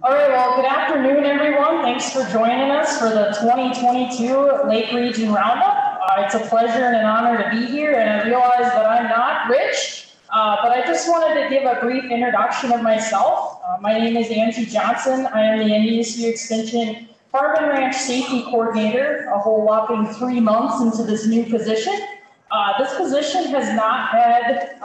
All right, well, good afternoon, everyone. Thanks for joining us for the 2022 Lake Region Roundup. It's a pleasure and an honor to be here, and I realize that I'm not Rich, but I just wanted to give a brief introduction of myself. My name is Angie Johnson. I am the NDSU Extension Farm and Ranch Safety Coordinator, a whole whopping 3 months into this new position. This position has not had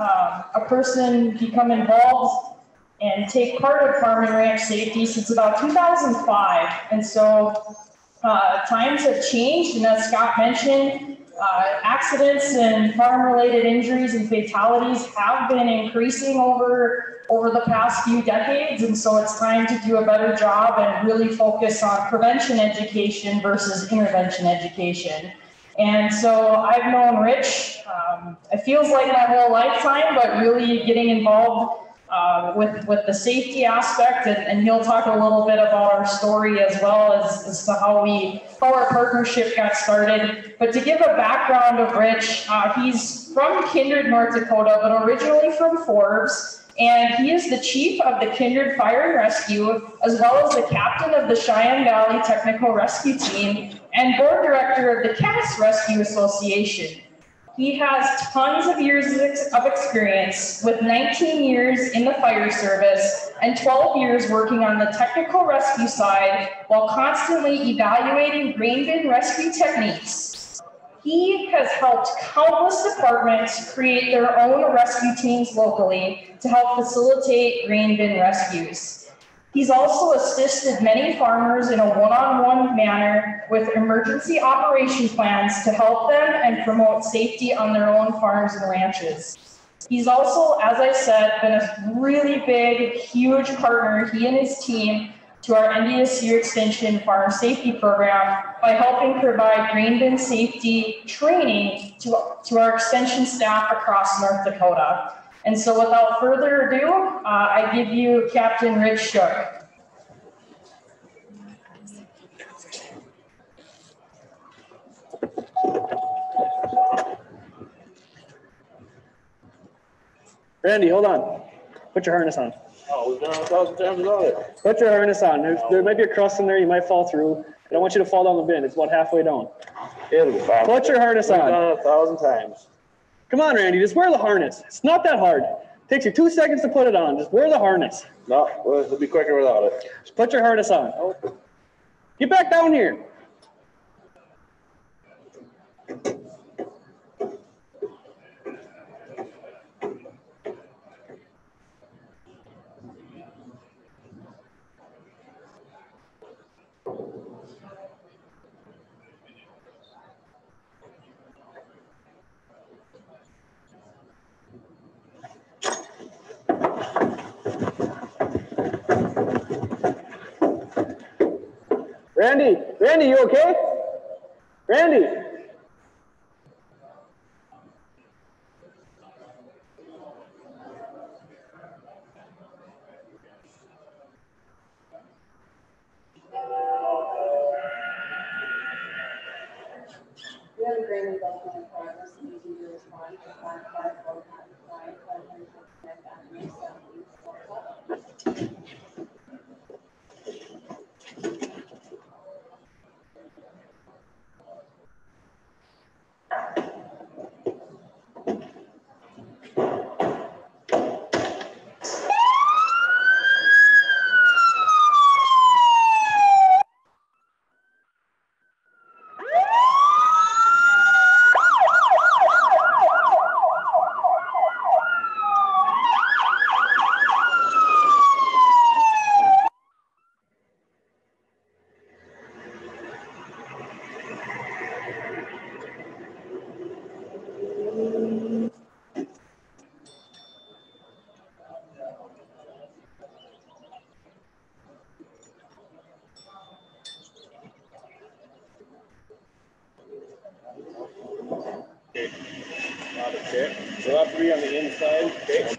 a person become involved and take part of farm and ranch safety since about 2005. And so times have changed, and as Scott mentioned, accidents and farm-related injuries and fatalities have been increasing over the past few decades, and so it's time to do a better job and really focus on prevention education versus intervention education. And so I've known Rich, it feels like my whole lifetime, but really getting involved with the safety aspect, and he'll talk a little bit about our story as well as to how our partnership got started. But to give a background of Rich, he's from Kindred, North Dakota, but originally from Forbes, and he is the chief of the Kindred Fire and Rescue, as well as the captain of the Cheyenne Valley Technical Rescue Team and board director of the Cass Rescue Association. He has tons of years of experience, with 19 years in the fire service and 12 years working on the technical rescue side while constantly evaluating grain bin rescue techniques. He has helped countless departments create their own rescue teams locally to help facilitate grain bin rescues. He's also assisted many farmers in a one-on-one manner with emergency operation plans to help them and promote safety on their own farms and ranches. He's also, as I said, been a really big, huge partner, he and his team, to our NDSU Extension Farm Safety Program by helping provide grain bin safety training to our extension staff across North Dakota. And so without further ado, I give you Captain Rich Schock. Randy, hold on. Put your harness on. Oh, we've done it 1,000 times already. Put your harness on. There might be a crust in there. You might fall through. I don't want you to fall down the bin. It's about halfway down. It'll be fine. Put your harness on. We've done it 1,000 times. Come on, Randy. Just wear the harness. It's not that hard. It takes you 2 seconds to put it on. Just wear the harness. No, it'll be quicker without it. Just put your harness on. Oh. Get back down here. Randy, you okay? Randy. We have a great investment in progress and easy to respond to Okay. So that 3 on the inside. Okay.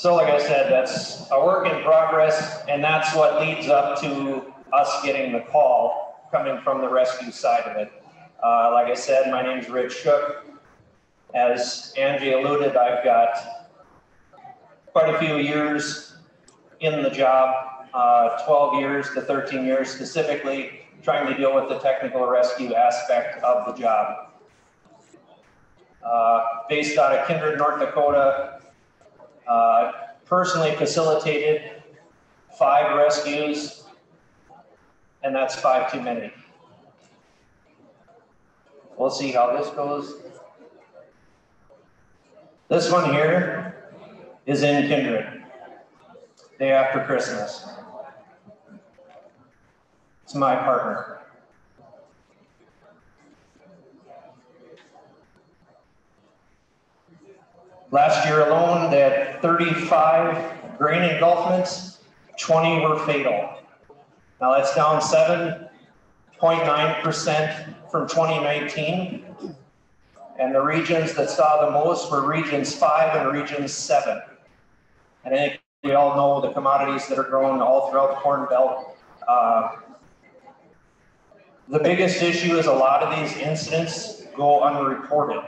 So like I said, that's a work in progress, and that's what leads up to us getting the call coming from the rescue side of it. Like I said, my name's Rich Schock. As Angie alluded, I've got quite a few years in the job, 12 years to 13 years specifically, trying to deal with the technical rescue aspect of the job. Based out of Kindred, North Dakota, personally facilitated 5 rescues, and that's 5 too many. We'll see how this goes. This one here is in Kindred, day after Christmas. It's my partner. Last year alone, they had 35 grain engulfments, 20 were fatal. Now that's down 7.9% from 2019. And the regions that saw the most were regions 5 and regions 7. And I think we all know the commodities that are grown all throughout the Corn Belt. The biggest issue is a lot of these incidents go unreported.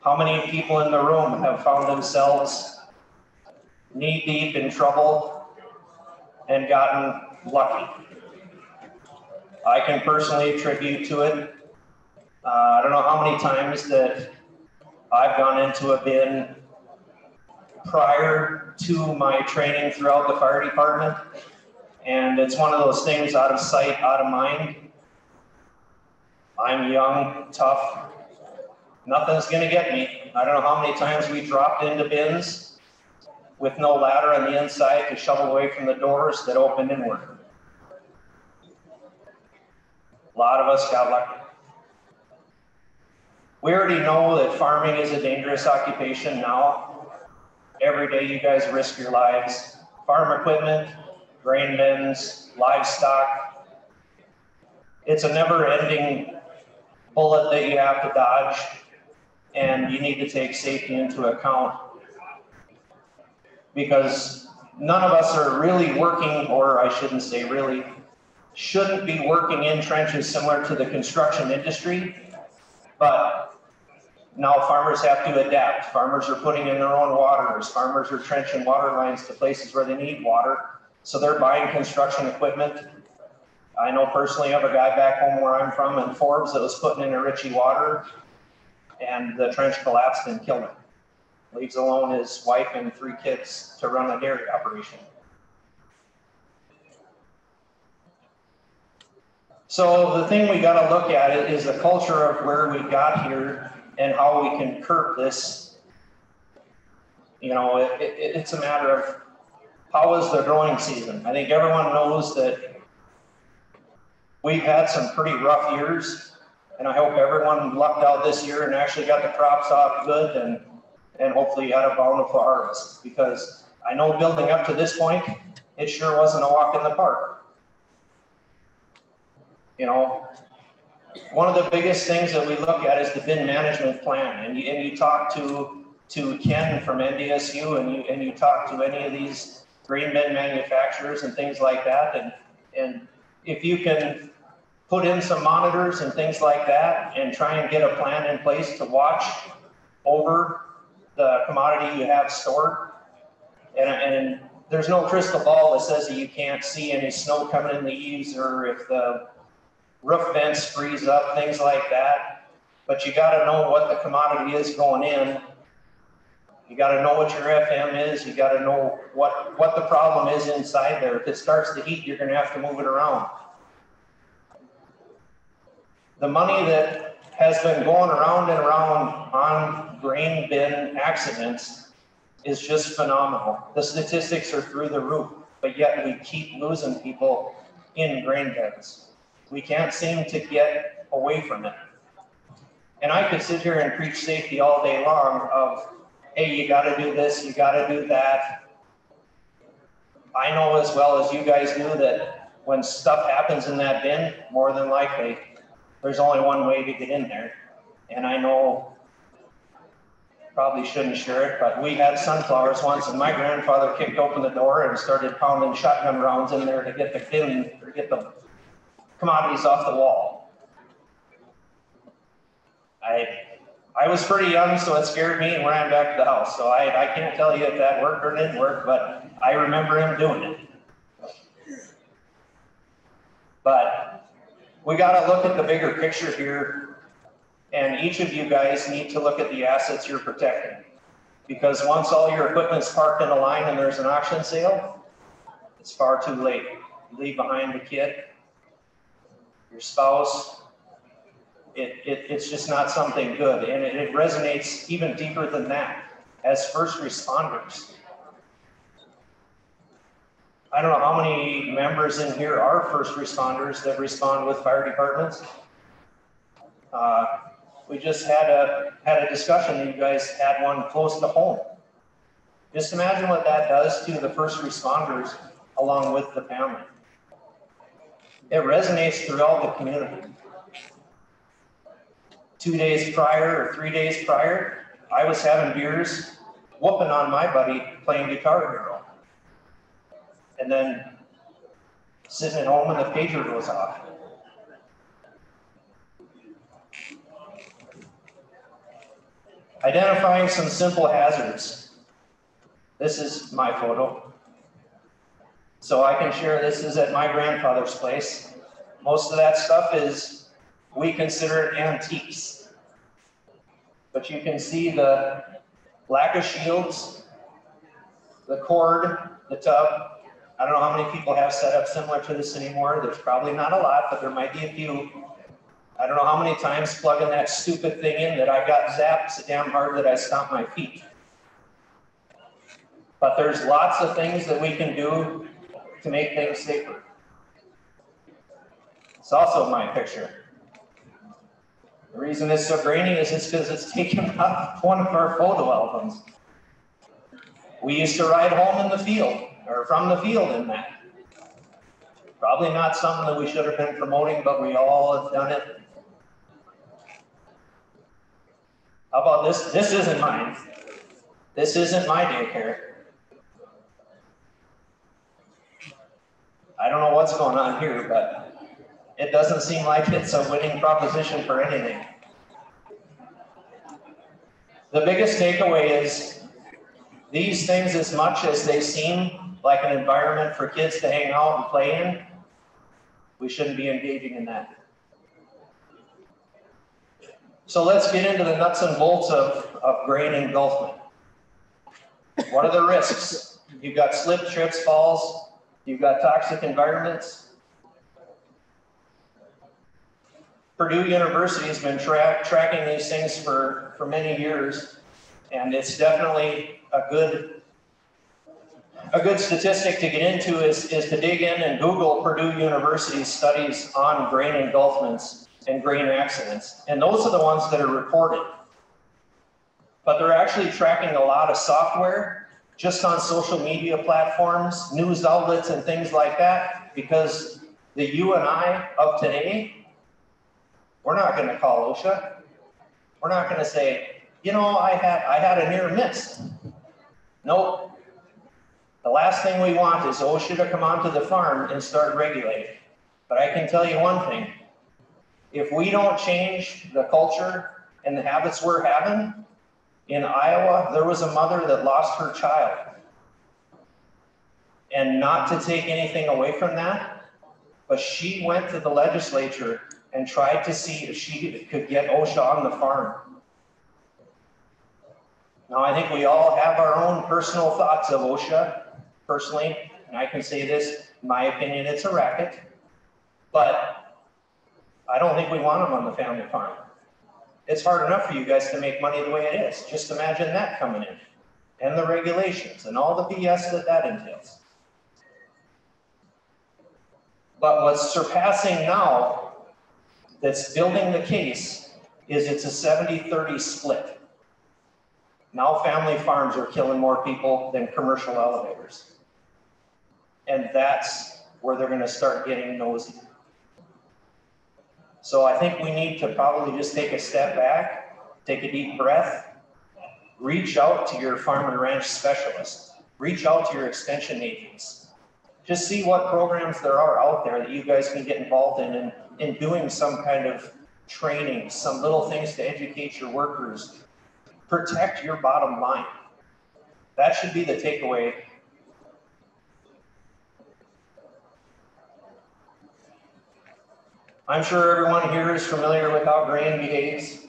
How many people in the room have found themselves knee deep in trouble and gotten lucky? I can personally attribute to it. I don't know how many times that I've gone into a bin prior to my training throughout the fire department, and it's one of those things, out of sight, out of mind. I'm young, tough, nothing's gonna get me. I don't know how many times we dropped into bins with no ladder on the inside to shovel away from the doors that open inward. A lot of us got lucky. We already know that farming is a dangerous occupation now. Every day you guys risk your lives. Farm equipment, grain bins, livestock. It's a never-ending bullet that you have to dodge, and you need to take safety into account, because none of us are really working, or I shouldn't say really, shouldn't be working in trenches similar to the construction industry, but now farmers have to adapt. Farmers are putting in their own waters. Farmers are trenching water lines to places where they need water. So they're buying construction equipment. I know personally of a guy back home where I'm from in Forbes that was putting in a Ritchie water, and the trench collapsed and killed him. Leaves alone his wife and 3 kids to run a dairy operation. So the thing we got to look at it is the culture of where we got here and how we can curb this. You know, it's a matter of how is the growing season. I think everyone knows that we've had some pretty rough years, and I hope everyone lucked out this year and actually got the crops off good, and hopefully had a bountiful harvest, because I know building up to this point, it sure wasn't a walk in the park. You know, one of the biggest things that we look at is the bin management plan, and you talk to Ken from NDSU, and you talk to any of these grain bin manufacturers and things like that, and if you can put in some monitors and things like that and try and get a plan in place to watch over the commodity you have stored, and there's no crystal ball that says that you can't see any snow coming in the eaves, or if the roof vents freeze up, things like that. But you got to know what the commodity is going in. You got to know what your FM is. You got to know what the problem is inside there. If it starts to heat, you're going to have to move it around. The money that has been going around and around on grain bin accidents is just phenomenal. The statistics are through the roof, but yet we keep losing people in grain bins. We can't seem to get away from it. And I could sit here and preach safety all day long of, hey, you got to do this, you got to do that. I know as well as you guys do that when stuff happens in that bin, more than likely, there's only one way to get in there. And I know probably shouldn't share it, but we had sunflowers once, and my grandfather kicked open the door and started pounding shotgun rounds in there to get the commodities off the wall. I was pretty young, so it scared me and ran back to the house. So I can't tell you if that worked or didn't work, but I remember him doing it. But we got to look at the bigger picture here, and each of you guys need to look at the assets you're protecting. Because once all your equipment's parked in a line and there's an auction sale, it's far too late. You leave behind the kid, your spouse. It's just not something good, and it resonates even deeper than that. As first responders, I don't know how many members in here are first responders that respond with fire departments. We just had a discussion. You guys had one close to home. Just imagine what that does to the first responders along with the family. It resonates throughout the community. 2 days prior or 3 days prior, I was having beers, whooping on my buddy playing Guitar Hero. And then sitting at home and the pager goes off. Identifying some simple hazards. This is my photo. So I can share this is at my grandfather's place. Most of that stuff is, we consider it antiques. But you can see the lack of shields, the cord, the tub. I don't know how many people have set up similar to this anymore. There's probably not a lot, but there might be a few. I don't know how many times plugging that stupid thing in that I got zapped so damn hard that I stomped my feet. But there's lots of things that we can do to make things safer. It's also my picture. The reason it's so grainy is because it's taken off one of our photo albums. We used to ride home in the field, or from the field in that. Probably not something that we should have been promoting, but we all have done it. How about this? This isn't mine. This isn't my daycare. I don't know what's going on here, but it doesn't seem like it's a winning proposition for anything. The biggest takeaway is these things, as much as they seem like an environment for kids to hang out and play in, we shouldn't be engaging in that. So let's get into the nuts and bolts of grain engulfment. What are the risks? You've got slip, trips, falls. You've got toxic environments. Purdue University has been tracking these things for many years, and it's definitely a good statistic to get into is to dig in and Google Purdue University's studies on grain engulfments and grain accidents. And those are the ones that are reported. But they're actually tracking a lot of software just on social media platforms, news outlets, and things like that, because the you and I of today, we're not going to call OSHA. We're not going to say, you know, I had a near miss. Nope. The last thing we want is OSHA to come onto the farm and start regulating. But I can tell you one thing. If we don't change the culture and the habits we're having, in Iowa, there was a mother that lost her child. And not to take anything away from that, but she went to the legislature and tried to see if she could get OSHA on the farm. Now, I think we all have our own personal thoughts of OSHA, personally, and I can say this, in my opinion, it's a racket, but I don't think we want them on the family farm. It's hard enough for you guys to make money the way it is. Just imagine that coming in, and the regulations, and all the BS that entails. But what's surpassing now, that's building the case, is it's a 70-30 split. Now family farms are killing more people than commercial elevators. And that's where they're going to start getting nosy. So I think we need to probably just take a step back, take a deep breath, Reach out to your farm and ranch specialist. Reach out to your extension agents. Just see what programs there are out there that you guys can get involved in doing some kind of training, some little things to educate your workers. Protect your bottom line. That should be the takeaway. I'm sure everyone here is familiar with how grain behaves.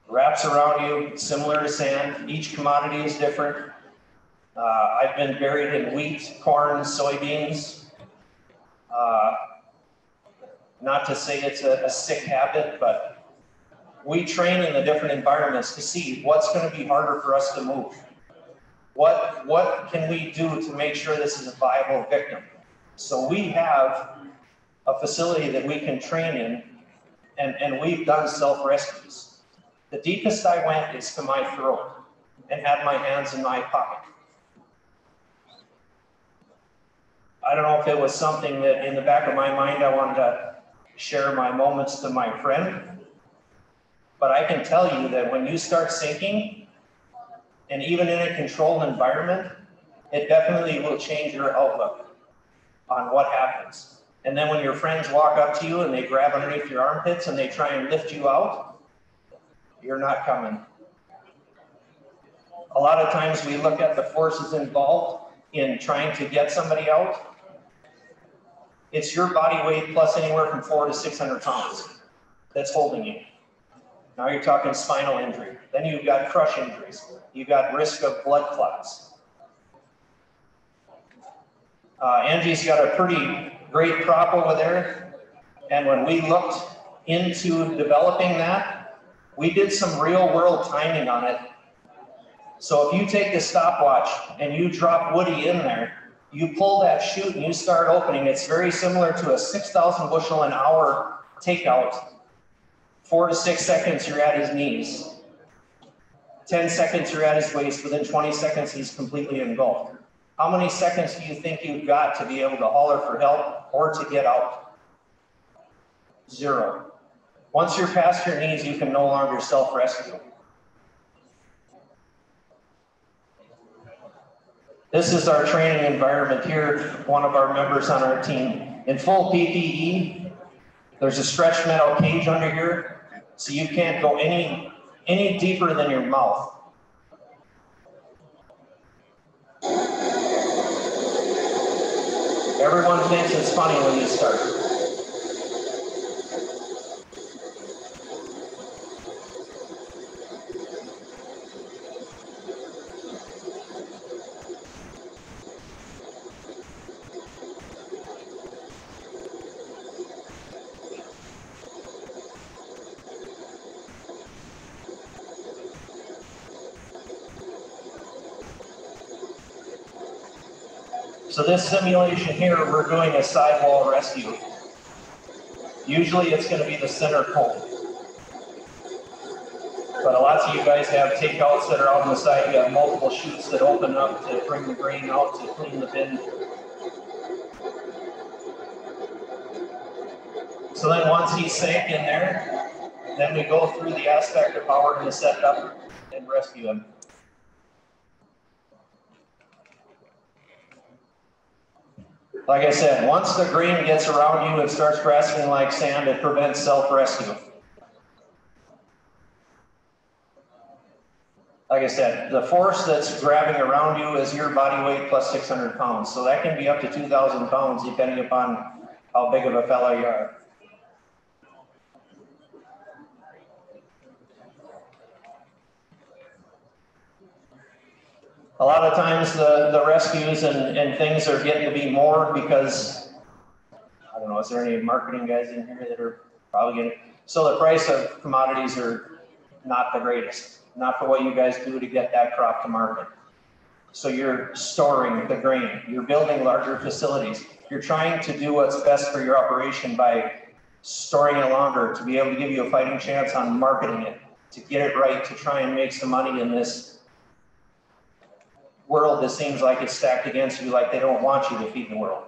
Wraps around you, similar to sand. Each commodity is different. I've been buried in wheat, corn, soybeans. Not to say it's a sick habit, but we train in the different environments to see what's going to be harder for us to move. What can we do to make sure this is a viable victim? So we have a facility that we can train in, and we've done self-rescues. The deepest I went is to my throat and had my hands in my pocket. I don't know if it was something that in the back of my mind I wanted to share my moments to my friend, but I can tell you that when you start sinking, and even in a controlled environment, it definitely will change your outlook on what happens. And then when your friends walk up to you and they grab underneath your armpits and they try and lift you out, you're not coming. A lot of times we look at the forces involved in trying to get somebody out. It's your body weight plus anywhere from 400 to 600 pounds that's holding you. Now you're talking spinal injury. Then you've got crush injuries. You've got risk of blood clots. Angie's got a pretty great crop over there. And when we looked into developing that, we did some real world timing on it. So if you take the stopwatch and you drop Woody in there, you pull that chute and you start opening, it's very similar to a 6,000 bushel an hour takeout. 4 to 6 seconds, you're at his knees. 10 seconds, you're at his waist. Within 20 seconds, he's completely engulfed. How many seconds do you think you've got to be able to holler for help or to get out? 0. Once you're past your knees, you can no longer self-rescue. This is our training environment here. One of our members on our team in full PPE. There's a stretch metal cage under here, so you can't go any deeper than your mouth. Everyone thinks it's funny when you start. So this simulation here, we're doing a sidewall rescue. Usually it's going to be the center pole. But lots of you guys have takeouts that are out on the side. You have multiple chutes that open up to bring the grain out to clean the bin. So then once he's sank in there, then we go through the aspect of how we're going to set up and rescue him. Like I said, once the grain gets around you and starts grasping like sand, it prevents self-rescue. Like I said, the force that's grabbing around you is your body weight plus 600 pounds. So that can be up to 2,000 pounds depending upon how big of a fella you are. A lot of times the rescues and things are getting to be more because, I don't know, is there any marketing guys in here that are probably getting, so the price of commodities are not the greatest, not for what you guys do to get that crop to market. So you're storing the grain, you're building larger facilities, you're trying to do what's best for your operation by storing it longer to be able to give you a fighting chance on marketing it, to get it right, to try and make some money in this world that seems like it's stacked against you, like they don't want you to feed the world.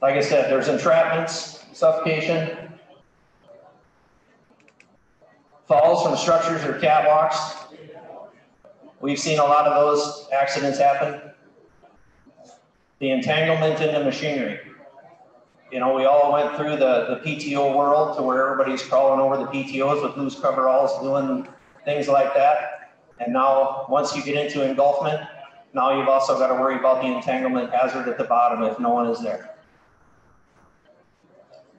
Like I said, there's entrapments, suffocation. Falls from structures or catwalks. We've seen a lot of those accidents happen. The entanglement in the machinery. You know, we all went through the PTO world to where everybody's crawling over the PTOs with loose coveralls, doing things like that. And now, once you get into engulfment, now you've also got to worry about the entanglement hazard at the bottom if no one is there.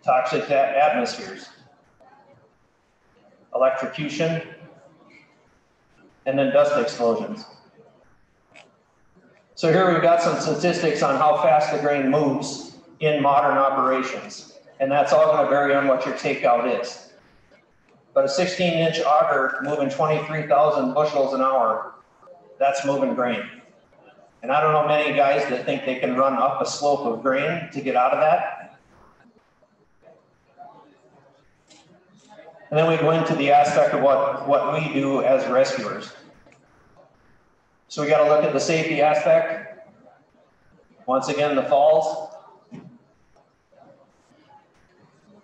Toxic atmospheres. Electrocution. And then dust explosions. So here we've got some statistics on how fast the grain moves in modern operations. And that's all going to vary on what your takeout is. But a 16-inch auger moving 23,000 bushels an hour, that's moving grain. And I don't know many guys that think they can run up a slope of grain to get out of that. And then we go into the aspect of what we do as rescuers. So we got to look at the safety aspect. Once again, the falls.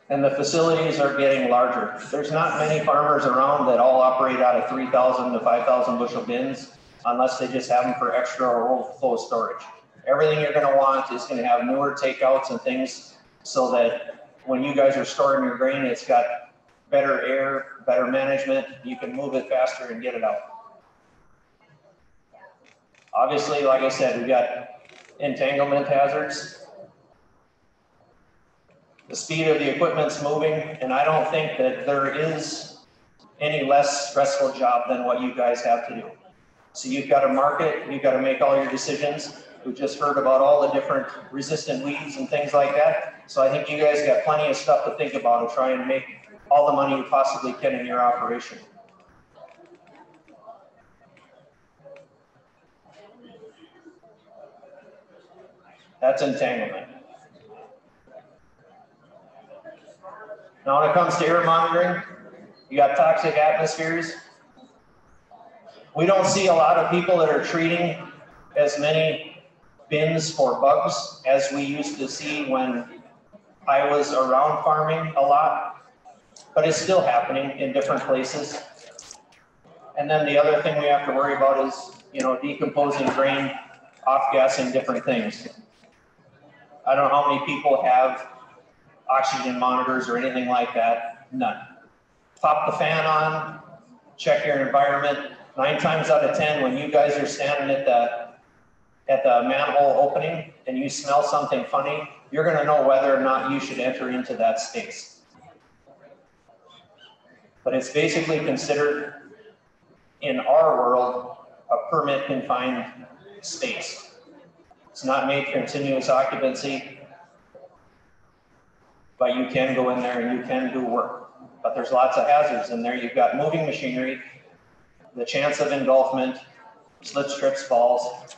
And the facilities are getting larger. There's not many farmers around that all operate out of 3,000 to 5,000 bushel bins, unless they just have them for extra or overflow storage. Everything you're going to want is going to have newer takeouts and things so that when you guys are storing your grain, it's got better air, better management. You can move it faster and get it out. Obviously, like I said, we got entanglement hazards. The speed of the equipment's moving, and I don't think that there is any less stressful job than what you guys have to do. So you've got to market, you've got to make all your decisions. We just heard about all the different resistant weeds and things like that. So I think you guys got plenty of stuff to think about to try and make all the money you possibly can in your operation. That's entanglement. Now when it comes to air monitoring, you got toxic atmospheres. We don't see a lot of people that are treating as many bins for bugs as we used to see when I was around farming a lot, but it's still happening in different places. And then the other thing we have to worry about is, you know, decomposing grain, off-gassing different things. I don't know how many people have oxygen monitors or anything like that. None. Pop the fan on, check your environment. 9 times out of 10, when you guys are standing at the manhole opening and you smell something funny, you're going to know whether or not you should enter into that space. But it's basically considered, in our world, a permit confined space. It's not made for continuous occupancy, but you can go in there and you can do work. But there's lots of hazards in there. You've got moving machinery, the chance of engulfment, slip strips, falls.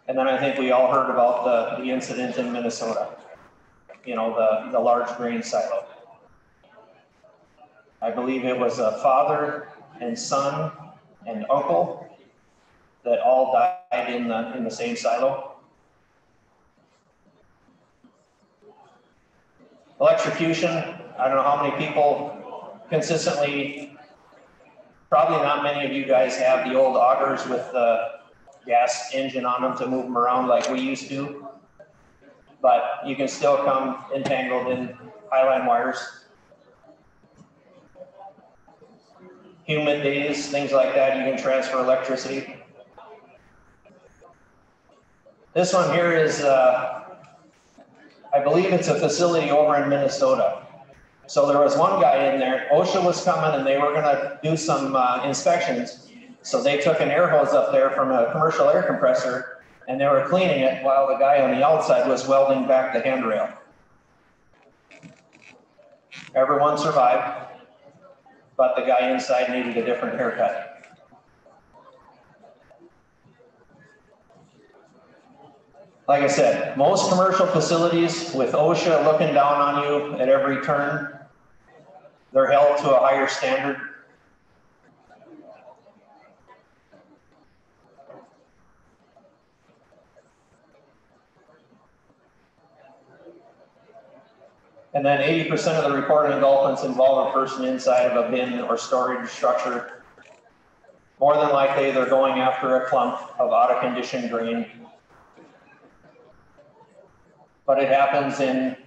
And then I think we all heard about the incident in Minnesota, you know, the large grain silo. I believe it was a father and son and uncle that all died in the same silo. Electrocution, I don't know how many people consistently, probably not many of you guys have the old augers with the gas engine on them to move them around like we used to, but you can still come entangled in highline wires. Humid days, things like that, you can transfer electricity. This one here is, I believe it's a facility over in Minnesota. So there was one guy in there, OSHA was coming and they were gonna do some inspections. So they took an air hose up there from a commercial air compressor and they were cleaning it while the guy on the outside was welding back the handrail. Everyone survived, but the guy inside needed a different haircut. Like I said, most commercial facilities with OSHA looking down on you at every turn, they're held to a higher standard. And then 80% of the reported engulfments involve a person inside of a bin or storage structure. More than likely, they're going after a clump of out-of-condition grain. But it happens in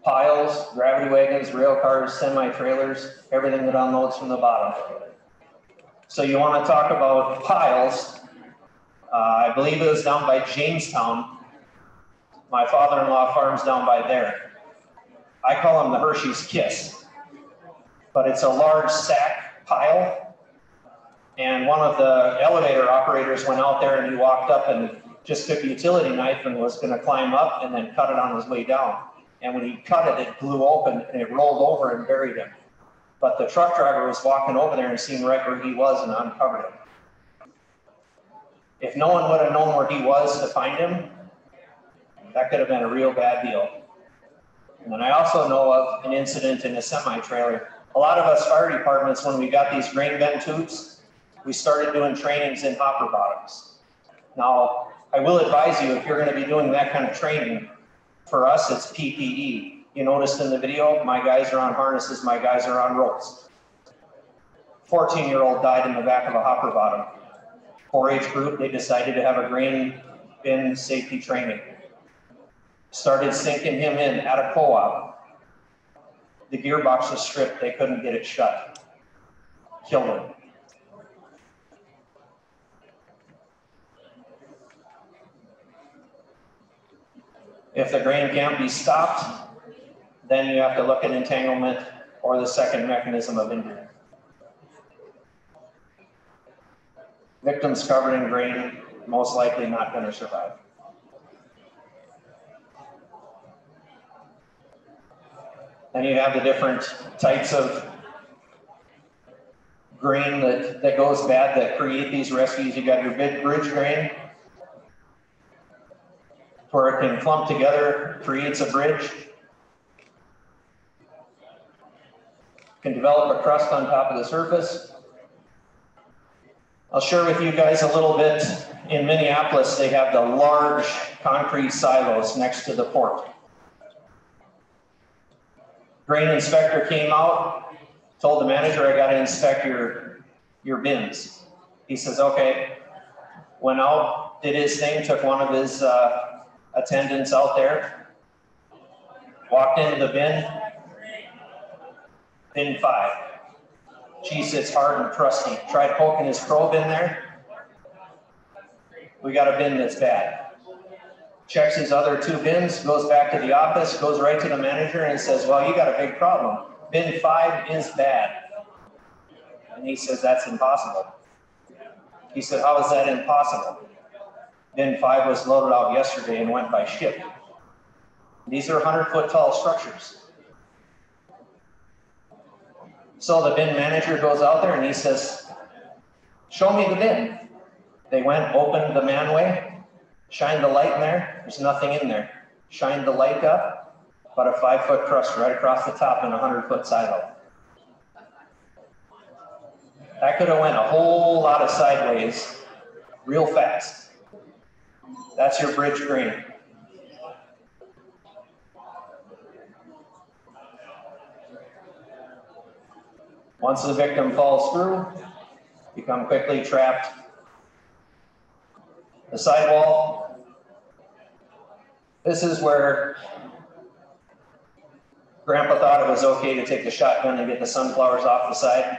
piles, gravity wagons, rail cars, semi-trailers, everything that unloads from the bottom. So you want to talk about piles. I believe it was down by Jamestown. My father-in-law farms down by there. I call them the Hershey's Kiss, but it's a large sack pile. And one of the elevator operators went out there and he walked up and just took a utility knife and was going to climb up and then cut it on his way down. And when he cut it, it blew open and it rolled over and buried him. But the truck driver was walking over there and seeing right where he was and uncovered him. If no one would have known where he was to find him, that could have been a real bad deal. And then I also know of an incident in a semi-trailer. A lot of us fire departments, when we got these grain bin tubes, we started doing trainings in hopper bottoms. Now, I will advise you, if you're going to be doing that kind of training, for us, it's PPE. You noticed in the video, my guys are on harnesses, my guys are on ropes. 14-year-old died in the back of a hopper bottom. 4-H group, they decided to have a grain bin safety training. Started sinking him in at a co-op. The gearbox was stripped, they couldn't get it shut. Killed him. If the grain can't be stopped, then you have to look at entanglement or the second mechanism of injury. Victims covered in grain, most likely not going to survive. Then you have the different types of grain that goes bad that create these rescues. You got your big bridge grain, where it can clump together, creates a bridge. Can develop a crust on top of the surface. I'll share with you guys a little bit. In Minneapolis, they have the large concrete silos next to the port. Grain inspector came out, told the manager, I got to inspect your bins. He says, okay. Went out, did his thing, took one of his attendants out there, walked into the bin 5. Geez, it's hard and crusty. Tried poking his probe in there. We got a bin that's bad. Checks his other 2 bins, goes back to the office, goes right to the manager and says, well, you got a big problem. Bin 5 is bad. And he says, that's impossible. He said, how is that impossible? Bin 5 was loaded out yesterday and went by ship. These are 100-foot tall structures. So the bin manager goes out there and he says, show me the bin. They went, opened the manway, shined the light in there. There's nothing in there. Shined the light up, about a 5-foot crust right across the top in a 100-foot silo. That could have went a whole lot of sideways real fast. That's your bridge grain. Once the victim falls through, become quickly trapped. The sidewall, this is where Grandpa thought it was okay to take the shotgun and get the sunflowers off the side.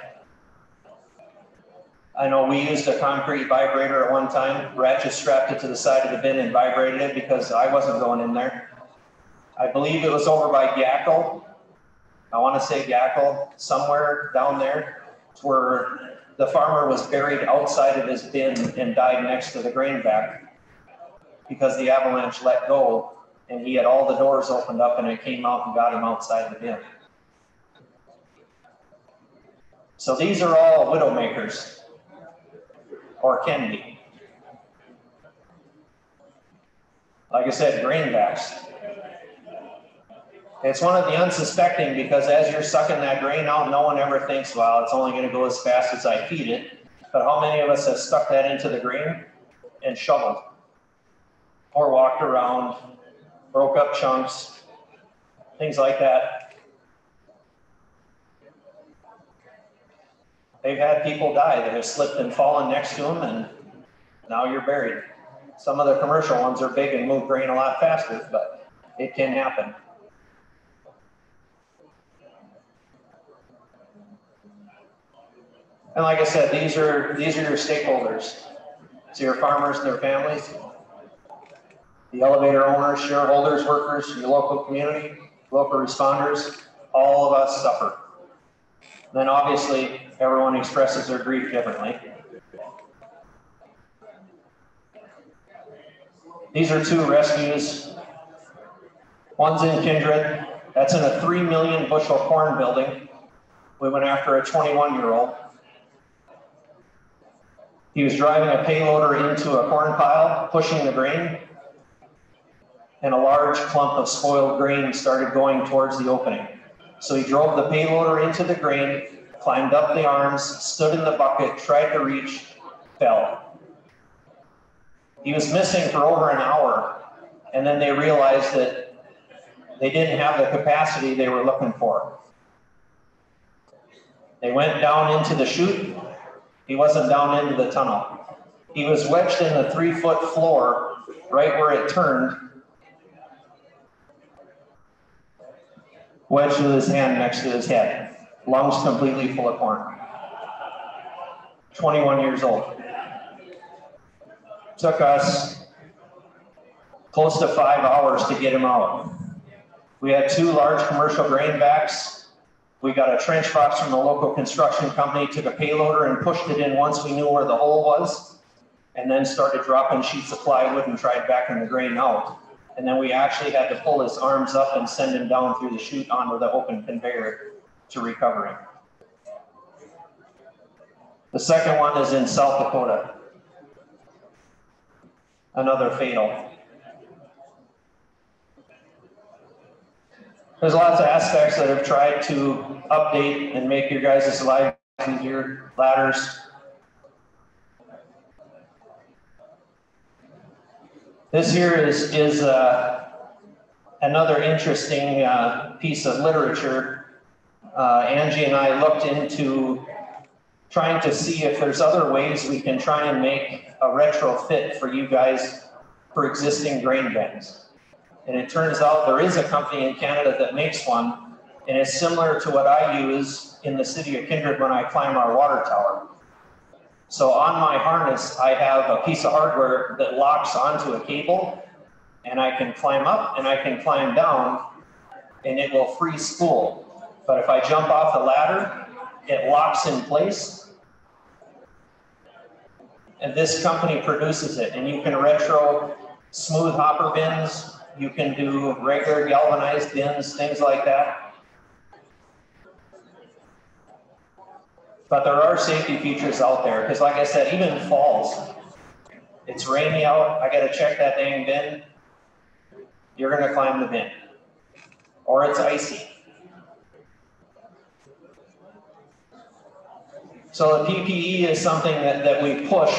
I know we used a concrete vibrator at one time, ratchet strapped it to the side of the bin and vibrated it because I wasn't going in there. I believe it was over by Gackle. I want to say Gackle, somewhere down there, where the farmer was buried outside of his bin and died next to the grain back because the avalanche let go and he had all the doors opened up and it came out and got him outside the bin. So these are all widowmakers, or can be. Like I said, grainbacks. It's one of the unsuspecting because as you're sucking that grain out, no one ever thinks, well, it's only going to go as fast as I feed it. But how many of us have stuck that into the grain and shoveled? Or walked around, broke up chunks, things like that. They've had people die that have slipped and fallen next to them, and now you're buried. Some of the commercial ones are big and move grain a lot faster, but it can happen. And like I said, these are your stakeholders. So your farmers, their families, the elevator owners, shareholders, workers, your local community, local responders, all of us suffer. Then obviously everyone expresses their grief differently. These are 2 rescues. One's in Kindred. That's in a 3 million bushel corn building. We went after a 21-year-old. He was driving a payloader into a corn pile, pushing the grain, and a large clump of spoiled grain started going towards the opening. So he drove the payloader into the grain, climbed up the arms, stood in the bucket, tried to reach, fell. He was missing for over an hour, and then they realized that they didn't have the capacity they were looking for. They went down into the chute. He wasn't down into the tunnel. He was wedged in the 3-foot floor, right where it turned, wedged with his hand next to his head, lungs completely full of corn. 21 years old. Took us close to 5 hours to get him out. We had 2 large commercial grain backs. We got a trench box from the local construction company, took a payloader and pushed it in once we knew where the hole was, and then started dropping sheets of plywood and tried backing the grain out. And then we actually had to pull his arms up and send him down through the chute onto the open conveyor to recover him. The second one is in South Dakota. Another fatal. There's lots of aspects that have tried to update and make your guys' lives easier. Ladders. This here is another interesting piece of literature. Angie and I looked into trying to see if there's other ways we can try and make a retrofit for you guys for existing grain bins. And it turns out there is a company in Canada that makes one, and it's similar to what I use in the City of Kindred when I climb our water tower. So on my harness, I have a piece of hardware that locks onto a cable, and I can climb up and I can climb down, and it will free spool. But if I jump off the ladder, it locks in place. And this company produces it, and you can retro smooth hopper bins. You can do regular galvanized bins, things like that. But there are safety features out there, because like I said, even falls. It's rainy out, I gotta check that dang bin. You're gonna climb the bin. Or it's icy. So the PPE is something that we push.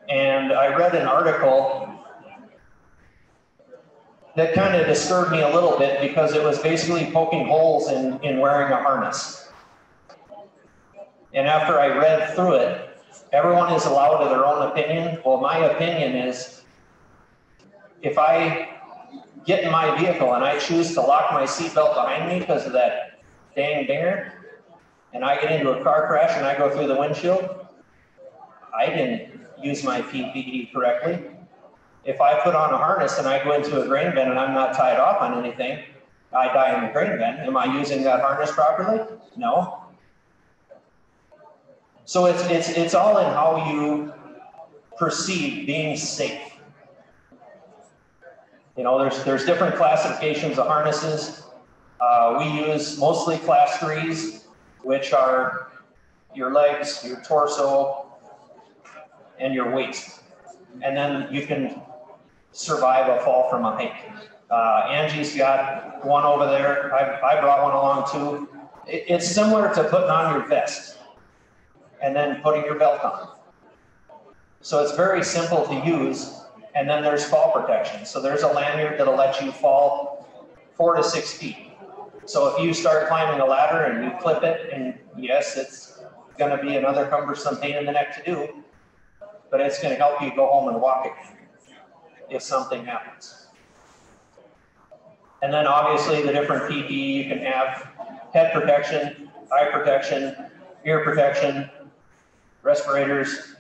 And I read an article that kind of disturbed me a little bit because it was basically poking holes in wearing a harness. And after I read through it, everyone is allowed to their own opinion. Well, my opinion is, if I get in my vehicle and I choose to lock my seatbelt behind me because of that dang dinger, and I get into a car crash and I go through the windshield, I didn't use my PPE correctly. If I put on a harness and I go into a grain bin and I'm not tied off on anything, I die in the grain bin. Am I using that harness properly? No. So it's all in how you perceive being safe. You know, there's different classifications of harnesses. We use mostly class 3s, which are your legs, your torso, and your waist. And then you can survive a fall from a height. Angie's got one over there. I brought one along too. It's similar to putting on your vest and then putting your belt on. So it's very simple to use. And then there's fall protection. So there's a lanyard that'll let you fall 4 to 6 feet. So if you start climbing a ladder and you clip it, and yes, it's gonna be another cumbersome pain in the neck to do, but it's gonna help you go home and walk again if something happens. And then obviously the different PPE you can have: head protection, eye protection, ear protection, respirators.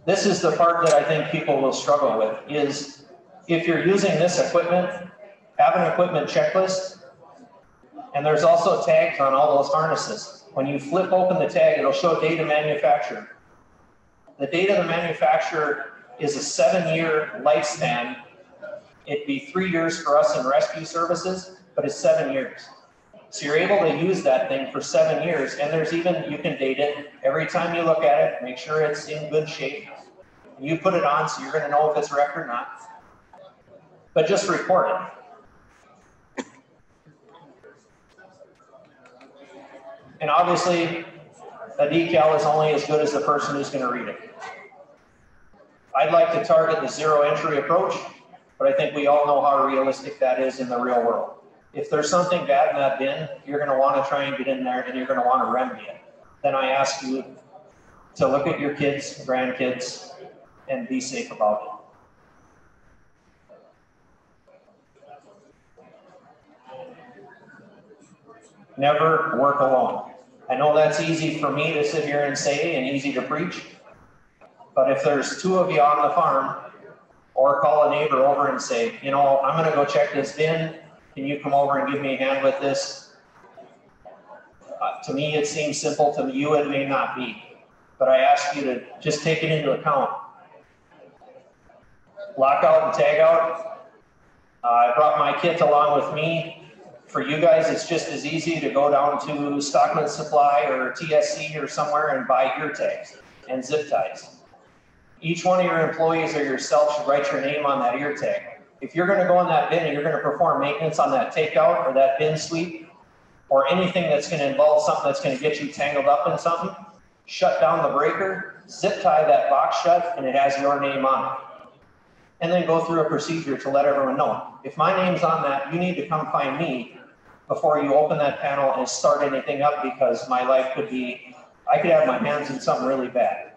This is the part that I think people will struggle with, is if you're using this equipment, have an equipment checklist, and there's also tags on all those harnesses. When you flip open the tag, it'll show date of manufacture. The date of the manufacturer is a 7-year lifespan. It'd be 3 years for us in rescue services, but it's 7 years. So you're able to use that thing for 7 years, and there's even, you can date it. Every time you look at it, make sure it's in good shape. You put it on, so you're gonna know if it's wrecked or not. But just report it. And obviously, a decal is only as good as the person who's gonna read it. I'd like to target the zero entry approach, but I think we all know how realistic that is in the real world. If there's something bad in that bin, you're gonna wanna try and get in there and you're gonna wanna remedy it. Then I ask you to look at your kids, grandkids, and be safe about it. Never work alone. I know that's easy for me to sit here and say and easy to preach, but if there's 2 of you on the farm, or call a neighbor over and say, you know, I'm gonna go check this bin, can you come over and give me a hand with this? To me, it seems simple. To you, it may not be. But I ask you to just take it into account. Lockout and tag out. I brought my kit along with me. For you guys, it's just as easy to go down to Stockman Supply or TSC or somewhere and buy ear tags and zip ties. Each one of your employees or yourself should write your name on that ear tag. If you're gonna go in that bin and you're gonna perform maintenance on that takeout or that bin sweep, or anything that's gonna involve something that's gonna get you tangled up in something, shut down the breaker, zip tie that box shut, and it has your name on it. And then go through a procedure to let everyone know. If my name's on that, you need to come find me before you open that panel and start anything up, because my life could be, I could have my hands in something really bad.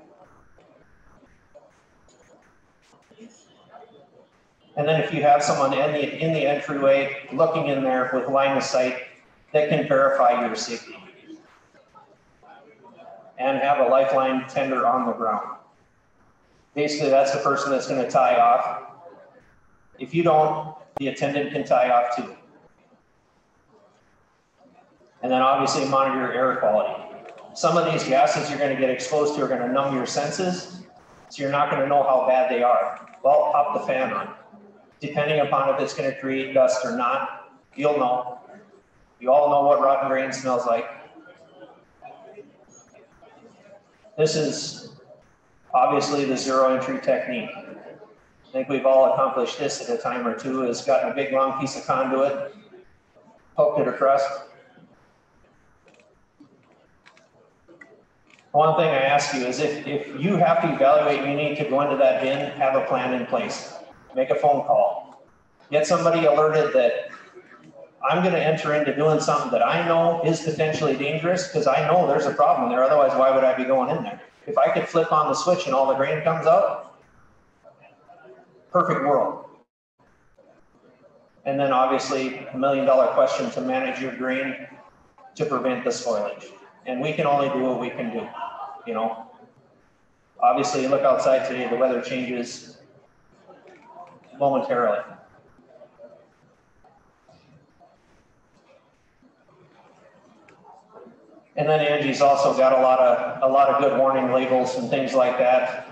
And then if you have someone in the entryway looking in there with line of sight that can verify your safety. And have a lifeline tender on the ground. Basically, that's the person that's going to tie off. If you don't, the attendant can tie off too. And then obviously monitor your air quality. Some of these gases you're going to get exposed to are going to numb your senses, so you're not going to know how bad they are. Well, pop the fan on. Depending upon if it's going to create dust or not, you'll know. You all know what rotten grain smells like. This is obviously the zero entry technique. I think we've all accomplished this at a time or two, is gotten a big long piece of conduit, poked it across. One thing I ask you is if you have to evaluate and you need to go into that bin, have a plan in place. Make a phone call. Get somebody alerted that I'm going to enter into doing something that I know is potentially dangerous, because I know there's a problem there. Otherwise, why would I be going in there? If I could flip on the switch and all the grain comes out, perfect world. And then obviously $1 million question to manage your grain to prevent the spoilage. And we can only do what we can do, you know. Obviously, look outside today, the weather changes momentarily. And then Angie's also got a lot of good warning labels and things like that.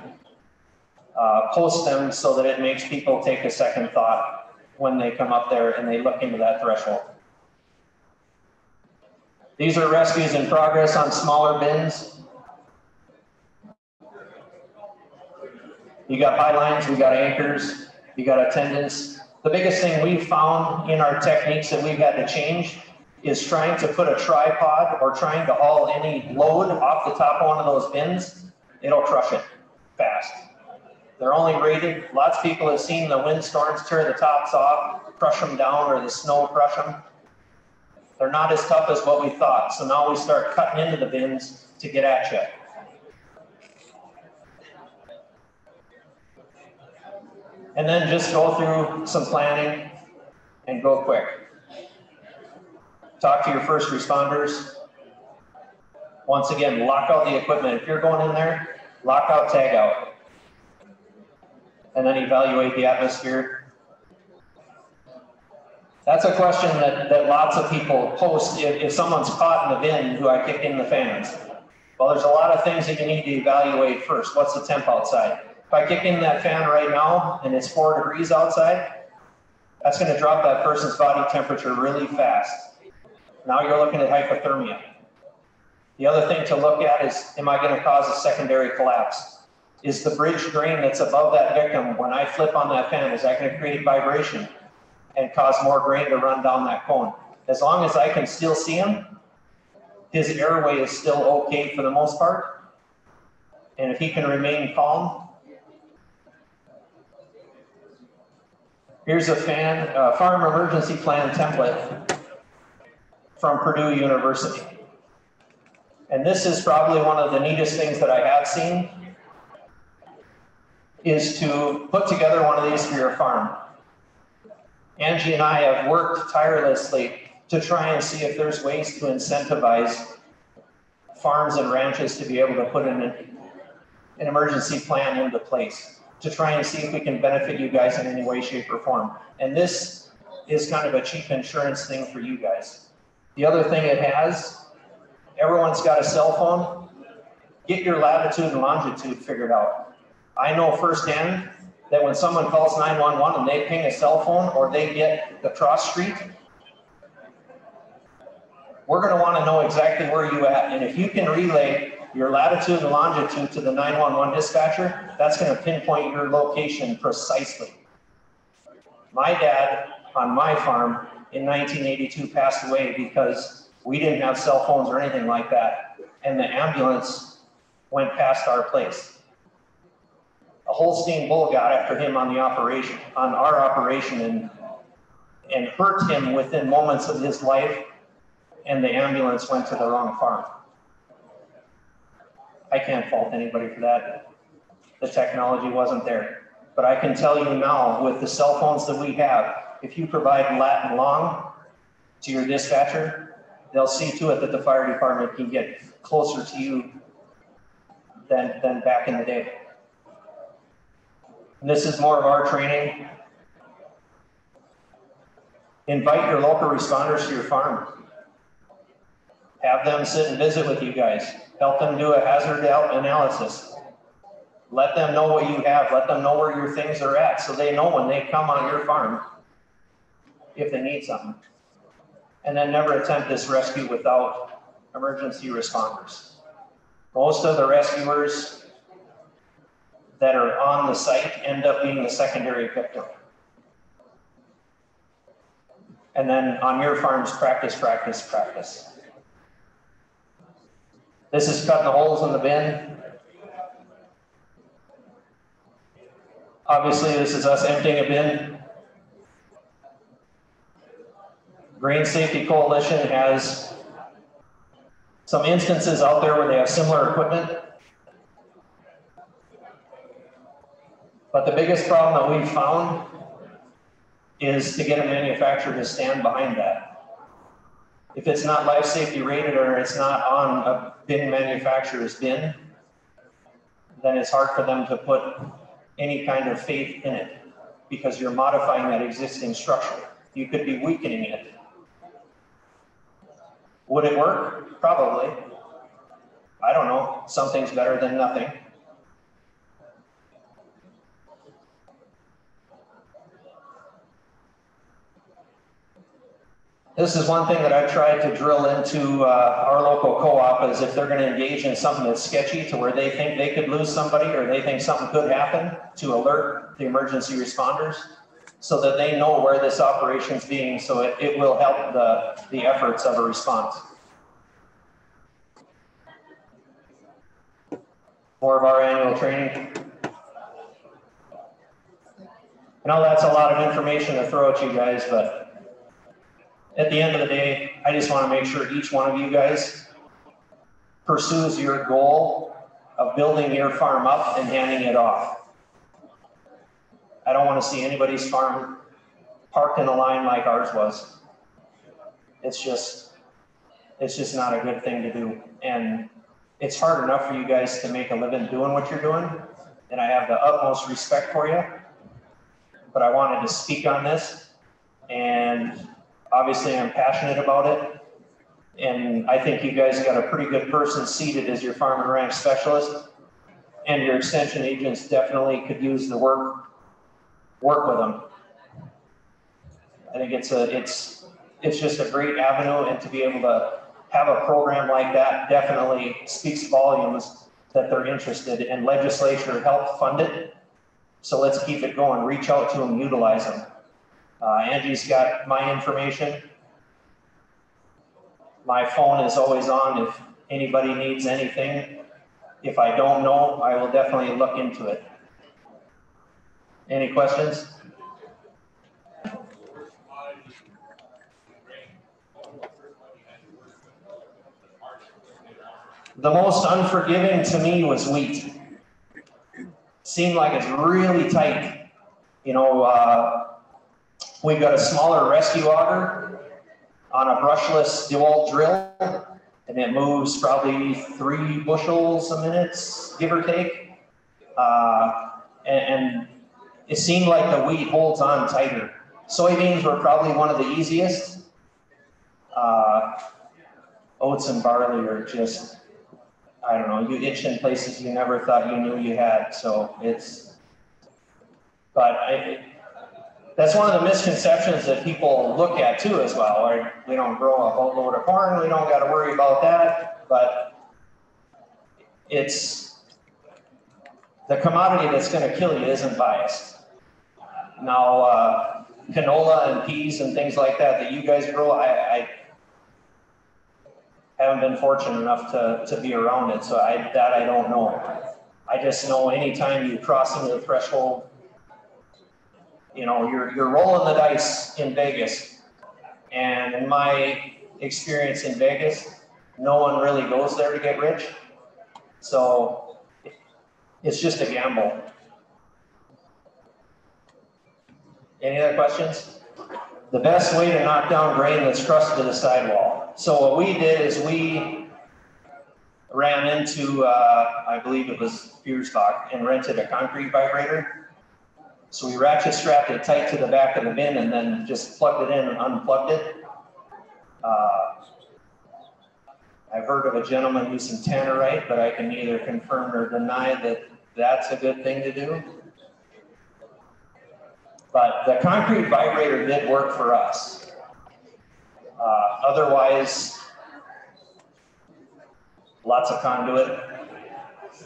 Post them so that it makes people take a second thought when they come up there and they look into that threshold. These are rescues in progress on smaller bins. You got high lines, we got anchors, you got attendants. The biggest thing we've found in our techniques that we've had to change is trying to put a tripod or trying to haul any load off the top of one of those bins. It'll crush it fast. They're only rated, lots of people have seen the windstorms tear the tops off, crush them down, or the snow crush them. They're not as tough as what we thought. So now we start cutting into the bins to get at you. And then just go through some planning and go quick. Talk to your first responders. Once again, lock out the equipment. If you're going in there, lock out, tag out. And then evaluate the atmosphere. That's a question that lots of people post. If someone's caught in the bin, do I kick in the fans? Well, there's a lot of things that you need to evaluate first. What's the temp outside? If I kick in that fan right now and it's 4 degrees outside, that's going to drop that person's body temperature really fast. Now you're looking at hypothermia. The other thing to look at is, am I going to cause a secondary collapse? Is the bridge drain that's above that victim, when I flip on that fan, is that going to create vibration and cause more grain to run down that cone? As long as I can still see him, his airway is still okay for the most part. And if he can remain calm. Here's a farm emergency plan template from Purdue University. And this is probably one of the neatest things that I have seen, is to put together one of these for your farm. Angie and I have worked tirelessly to try and see if there's ways to incentivize farms and ranches to be able to put an emergency plan into place, to try and see if we can benefit you guys in any way, shape, or form. And this is kind of a cheap insurance thing for you guys. The other thing it has, everyone's got a cell phone. Get your latitude and longitude figured out. I know firsthand that when someone calls 911 and they ping a cell phone or they get the cross street, we're going to want to know exactly where you're at. And if you can relay your latitude and longitude to the 911 dispatcher, that's going to pinpoint your location precisely. My dad on my farm in 1982 passed away because we didn't have cell phones or anything like that, and the ambulance went past our place. A Holstein bull got after him on our operation, and hurt him within moments of his life, and the ambulance went to the wrong farm. I can't fault anybody for that. The technology wasn't there. But I can tell you now, with the cell phones that we have, if you provide lat and long to your dispatcher, they'll see to it that the fire department can get closer to you than back in the day. And this is more of our training. Invite your local responders to your farm. Have them sit and visit with you guys. Help them do a hazard analysis. Let them know what you have. Let them know where your things are at so they know when they come on your farm if they need something. And then never attempt this rescue without emergency responders. Most of the rescuers that are on the site end up being the secondary victim. And then on your farms, practice, practice, practice. This is cutting the holes in the bin. Obviously, this is us emptying a bin. Grain Safety Coalition has some instances out there where they have similar equipment. But the biggest problem that we've found is to get a manufacturer to stand behind that. If it's not life safety rated or it's not on a bin manufacturer's bin, then it's hard for them to put any kind of faith in it because you're modifying that existing structure. You could be weakening it. Would it work? Probably. I don't know. Something's better than nothing. This is one thing that I've tried to drill into our local co-op is if they're going to engage in something that's sketchy to where they think they could lose somebody or they think something could happen, to alert the emergency responders so that they know where this operation's being, so it will help the efforts of a response. More of our annual training. I know that's a lot of information to throw at you guys, but at the end of the day, I just want to make sure each one of you guys pursues your goal of building your farm up and handing it off. I don't want to see anybody's farm parked in a line like ours was. It's just not a good thing to do. And it's hard enough for you guys to make a living doing what you're doing. And I have the utmost respect for you, but I wanted to speak on this. And obviously I'm passionate about it. And I think you guys got a pretty good person seated as your farm and ranch specialist. And your extension agents definitely could use the work with them. I think it's just a great avenue, and to be able to have a program like that definitely speaks volumes that they're interested, and legislature helped fund it. So let's keep it going. Reach out to them, utilize them. Angie's got my information. My phone is always on if anybody needs anything. If I don't know, I will definitely look into it. Any questions? The most unforgiving to me was wheat. Seemed like it's really tight. You know, we've got a smaller rescue auger on a brushless DeWalt drill, and it moves probably 3 bushels a minute, give or take. And it seemed like the wheat holds on tighter. Soybeans were probably one of the easiest. Oats and barley are just, I don't know, you itch in places you never thought you knew you had. So that's one of the misconceptions that people look at too as well. Right? We don't grow a whole load of corn, we don't got to worry about that, but it's the commodity that's going to kill you isn't biased. Now, canola and peas and things like that you guys grow, I haven't been fortunate enough to be around it, so I don't know. I just know anytime you cross into the threshold, you know, you're rolling the dice in Vegas. And in my experience in Vegas, no one really goes there to get rich. So it's just a gamble. Any other questions? The best way to knock down grain that's crusted to the sidewall. So what we did is we ran into, I believe it was Schock, and rented a concrete vibrator. So we ratchet strapped it tight to the back of the bin and then just plugged it in and unplugged it. I've heard of a gentleman using tannerite, but I can neither confirm or deny that that's a good thing to do. But the concrete vibrator did work for us. Otherwise, lots of conduit,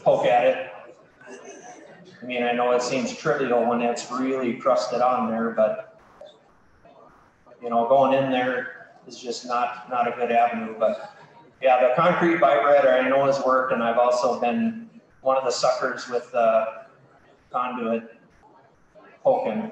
poke at it. I mean, I know it seems trivial when it's really crusted on there, but you know, going in there is just not a good avenue. But yeah, the concrete vibrator I know has worked, and I've also been one of the suckers with conduit poking.